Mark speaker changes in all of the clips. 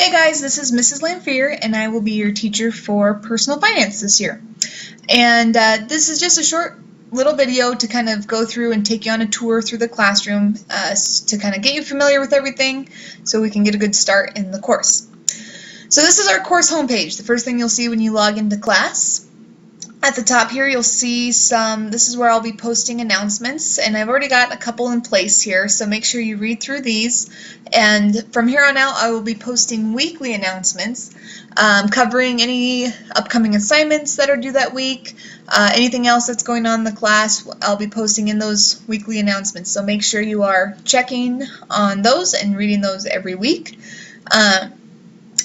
Speaker 1: Hey guys, this is Mrs. Lamphere, and I will be your teacher for personal finance this year. And this is just a short little video to kind of go through and take you on a tour through the classroom to kind of get you familiar with everything so we can get a good start in the course. So this is our course homepage, the first thing you'll see when you log into class. At the top here you'll see this is where I'll be posting announcements, and I've already got a couple in place here, so make sure you read through these. And from here on out I will be posting weekly announcements covering any upcoming assignments that are due that week, anything else that's going on in the class. I'll be posting in those weekly announcements, so make sure you are checking on those and reading those every week.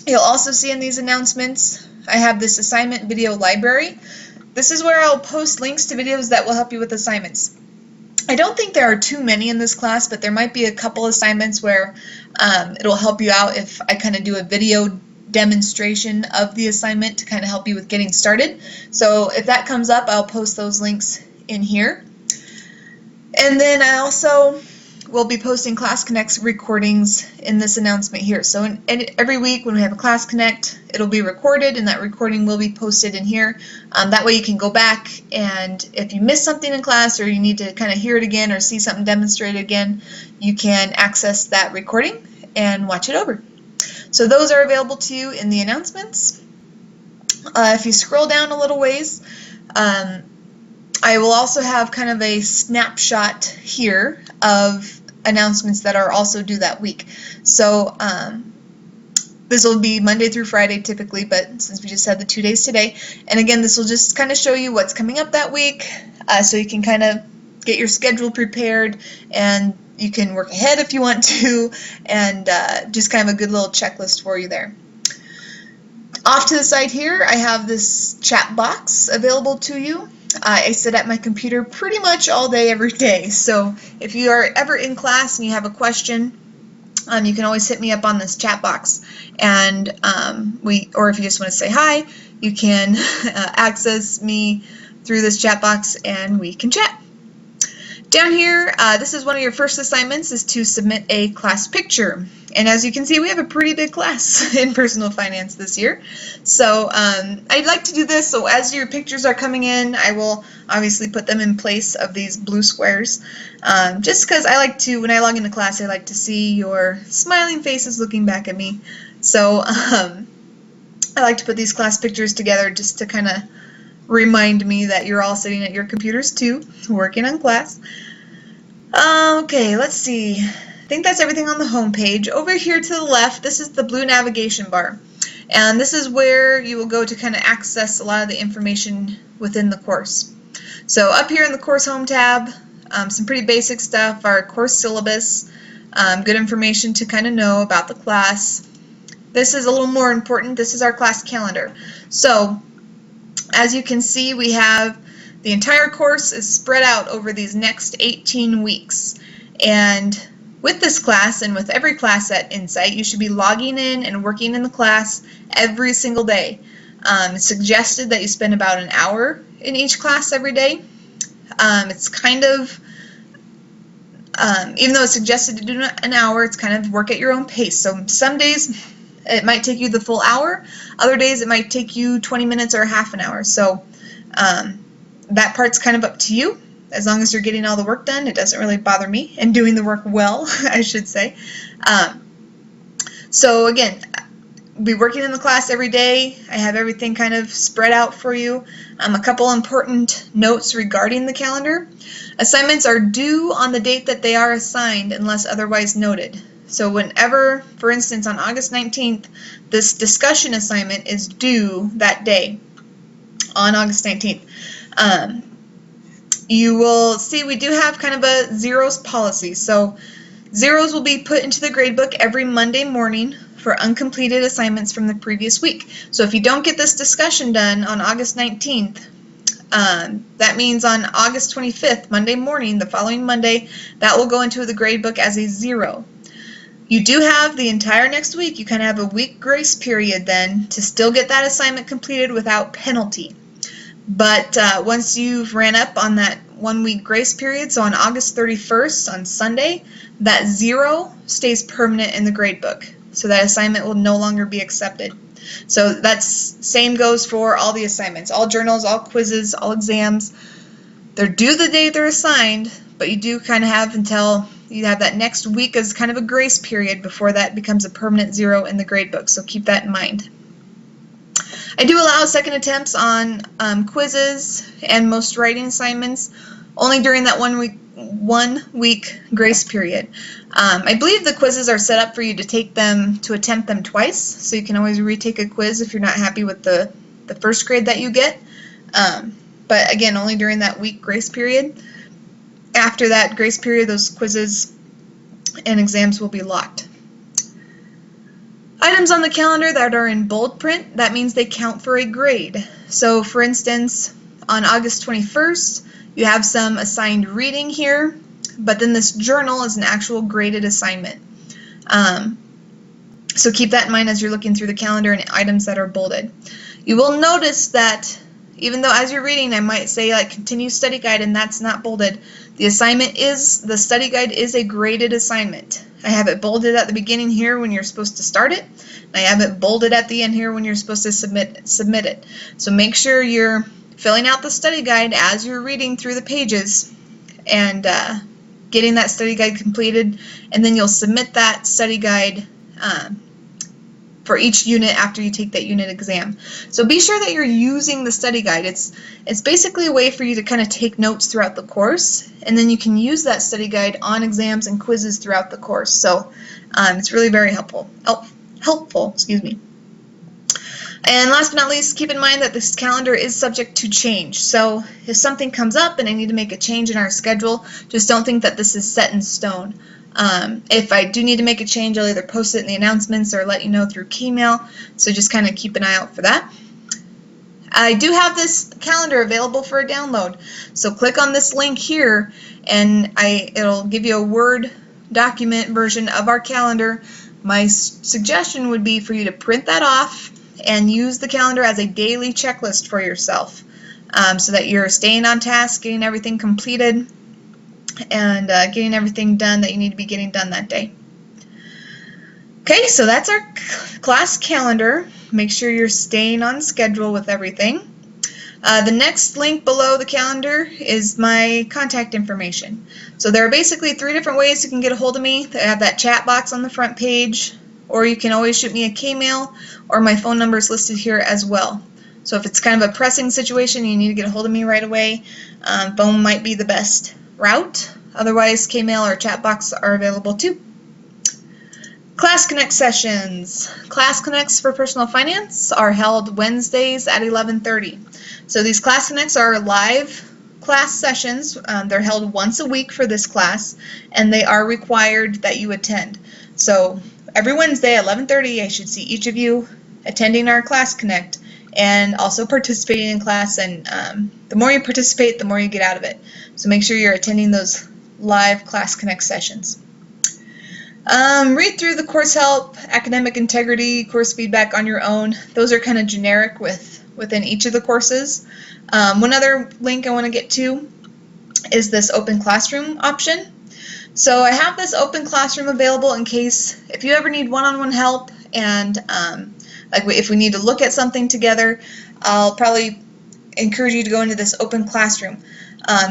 Speaker 1: You'll also see in these announcements I have this assignment video library. This is where I'll post links to videos that will help you with assignments. I don't think there are too many in this class, but there might be a couple assignments where it'll help you out if I kind of do a video demonstration of the assignment to kind of help you with getting started. So if that comes up, I'll post those links in here. And then I also will be posting Class Connect recordings in this announcement here. So every week when we have a Class Connect, it'll be recorded, and that recording will be posted in here. That way you can go back, and if you miss something in class or you need to kind of hear it again or see something demonstrated again, you can access that recording and watch it over. So those are available to you in the announcements. If you scroll down a little ways, I will also have kind of a snapshot here of announcements that are also due that week. So this will be Monday through Friday typically, but since we just had the 2 days today, and again this will just kind of show you what's coming up that week, so you can kind of get your schedule prepared, and you can work ahead if you want to, and just kind of a good little checklist for you there. Off to the side here I have this chat box available to you. I sit at my computer pretty much all day every day, so if you are ever in class and you have a question, you can always hit me up on this chat box, and or if you just want to say hi, you can access me through this chat box and we can chat. Down here, this is one of your first assignments, is to submit a class picture. And as you can see, we have a pretty big class in personal finance this year. So I'd like to do this, so as your pictures are coming in, I will obviously put them in place of these blue squares. Just because I like to, when I log into class, I like to see your smiling faces looking back at me. So I like to put these class pictures together just to kind of remind me that you're all sitting at your computers too, working on class. Okay, let's see. I think that's everything on the home page. Over here to the left, this is the blue navigation bar, and this is where you will go to kind of access a lot of the information within the course. So up here in the course home tab, some pretty basic stuff, our course syllabus, good information to kind of know about the class. This is a little more important. This is our class calendar. So as you can see, we have the entire course is spread out over these next 18 weeks. And with this class, and with every class at Insight, you should be logging in and working in the class every single day. It's suggested that you spend about an hour in each class every day. It's kind of, even though it's suggested to do an hour, it's kind of work at your own pace. So some days it might take you the full hour, other days it might take you 20 minutes or half an hour. So that part's kind of up to you. As long as you're getting all the work done, it doesn't really bother me, and doing the work well, I should say. So again, be working in the class every day. I have everything kind of spread out for you. A couple important notes regarding the calendar. Assignments are due on the date that they are assigned unless otherwise noted. So whenever, for instance, on August 19th, this discussion assignment is due that day, on August 19th. You will see we do have kind of a zeros policy. So zeros will be put into the gradebook every Monday morning for uncompleted assignments from the previous week. So if you don't get this discussion done on August 19th, that means on August 25th, Monday morning, the following Monday, that will go into the gradebook as a 0. You do have the entire next week. You kind of have a week grace period then to still get that assignment completed without penalty. But once you've ran up on that 1 week grace period, so on August 31st, on Sunday, that 0 stays permanent in the gradebook. so that assignment will no longer be accepted. So that's same goes for all the assignments, all journals, all quizzes, all exams. They're due the day they're assigned, but you do kind of have until you have that next week as kind of a grace period before that becomes a permanent 0 in the gradebook, so keep that in mind. I do allow second attempts on quizzes and most writing assignments only during that 1 week grace period. I believe the quizzes are set up for you to attempt them twice, so you can always retake a quiz if you're not happy with the first grade that you get. But again, only during that week grace period. After that grace period, those quizzes and exams will be locked. Items on the calendar that are in bold print, that means they count for a grade. So for instance, on August 21st, you have some assigned reading here, but then this journal is an actual graded assignment. So keep that in mind as you're looking through the calendar and items that are bolded. You will notice that even though as you're reading I might say like continue study guide and that's not bolded, the study guide is a graded assignment. I have it bolded at the beginning here when you're supposed to start it, and I have it bolded at the end here when you're supposed to submit it. So make sure you're filling out the study guide as you're reading through the pages and getting that study guide completed, and then you'll submit that study guide for each unit after you take that unit exam. So be sure that you're using the study guide. It's basically a way for you to kind of take notes throughout the course, and then you can use that study guide on exams and quizzes throughout the course. So it's really very helpful. Excuse me. And last but not least, keep in mind that this calendar is subject to change. So if something comes up and I need to make a change in our schedule, just don't think that this is set in stone. If I do need to make a change, I'll either post it in the announcements or let you know through Keymail, so just kind of keep an eye out for that. I do have this calendar available for a download, so click on this link here and it'll give you a Word document version of our calendar. My suggestion would be for you to print that off and use the calendar as a daily checklist for yourself, so that you're staying on task, getting everything completed, and getting everything done that you need to be getting done that day. Okay, so that's our class calendar. Make sure you're staying on schedule with everything. The next link below the calendar is my contact information. So there are basically 3 different ways you can get a hold of me. I have that chat box on the front page, or you can always shoot me a Kmail, or my phone number is listed here as well. So if it's kind of a pressing situation, you need to get a hold of me right away, phone might be the best route. Otherwise, Kmail or chat box are available too. Class Connect sessions. Class Connects for Personal Finance are held Wednesdays at 11:30. So these Class Connects are live class sessions. They're held once a week for this class, and they are required that you attend. So every Wednesday at 11:30, I should see each of you attending our Class Connect and also participating in class. And the more you participate, the more you get out of it. So make sure you're attending those live Class Connect sessions. Read through the course help, academic integrity, course feedback on your own. Those are kind of generic within each of the courses. One other link I want to get to is this open classroom option. So I have this open classroom available in case if you ever need one-on-one help, and like if we need to look at something together, I'll probably encourage you to go into this open classroom.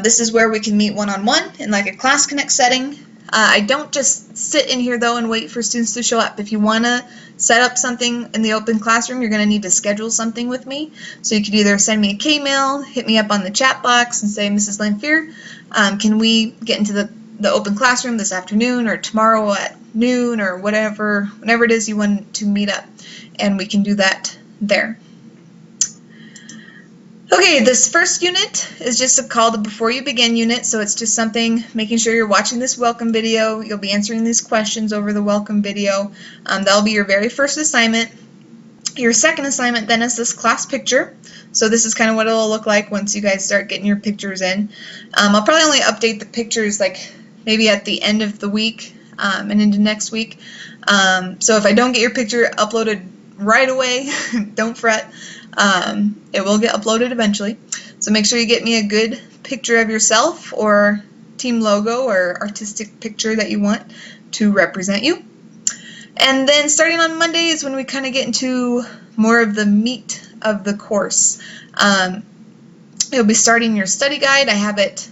Speaker 1: This is where we can meet one-on-one in like a Class Connect setting. I don't just sit in here though and wait for students to show up. If you want to set up something in the open classroom, you're going to need to schedule something with me. So you could either send me a Kmail, hit me up on the chat box and say, Mrs. Lanphier, can we get into the open classroom this afternoon or tomorrow at noon or whenever it is you want to meet up, and we can do that there. Okay, this first unit is just a call to before you begin unit, so it's just something making sure you're watching this welcome video. You'll be answering these questions over the welcome video. That'll be your very first assignment. Your second assignment then is this class picture. So this is kind of what it'll look like once you guys start getting your pictures in. I'll probably only update the pictures like maybe at the end of the week and into next week. So if I don't get your picture uploaded right away, don't fret. It will get uploaded eventually. So make sure you get me a good picture of yourself or team logo or artistic picture that you want to represent you. And then starting on Monday is when we kind of get into more of the meat of the course. You'll be starting your study guide. I have it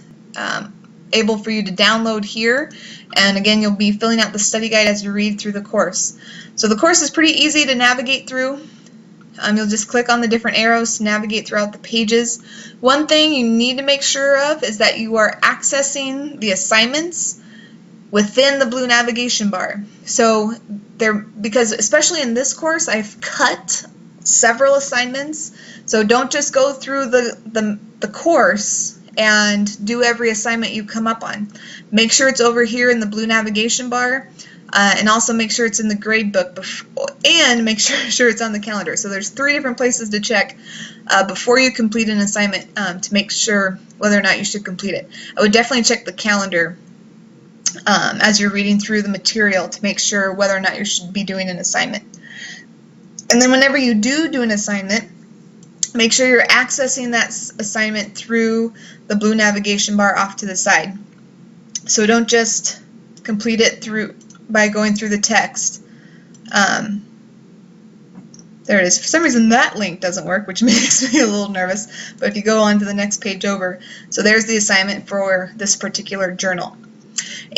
Speaker 1: able for you to download here. And again, you'll be filling out the study guide as you read through the course. So the course is pretty easy to navigate through. You'll just click on the different arrows to navigate throughout the pages. One thing you need to make sure of is that you are accessing the assignments within the blue navigation bar. So because especially in this course, I've cut several assignments. So don't just go through the course and do every assignment you come up on. Make sure it's over here in the blue navigation bar, and also make sure it's in the grade book, and make sure it's on the calendar. So there's 3 different places to check before you complete an assignment to make sure whether or not you should complete it. I would definitely check the calendar as you're reading through the material to make sure whether or not you should be doing an assignment. And then whenever you do an assignment, make sure you're accessing that assignment through the blue navigation bar off to the side. So don't just complete it by going through the text. There it is. For some reason that link doesn't work, which makes me a little nervous. But if you go on to the next page over, so there's the assignment for this particular journal.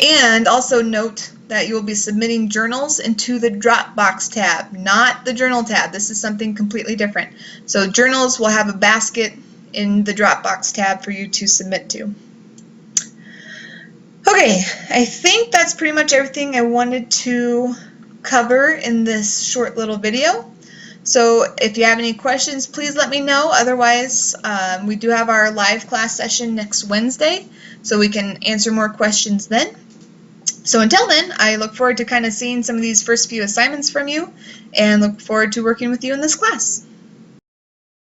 Speaker 1: And also note that you will be submitting journals into the Dropbox tab, not the journal tab. This is something completely different. So journals will have a basket in the Dropbox tab for you to submit to. Okay, I think that's pretty much everything I wanted to cover in this short little video. So if you have any questions, please let me know. Otherwise, we do have our live class session next Wednesday, so we can answer more questions then. So until then, I look forward to kind of seeing some of these first few assignments from you, and look forward to working with you in this class.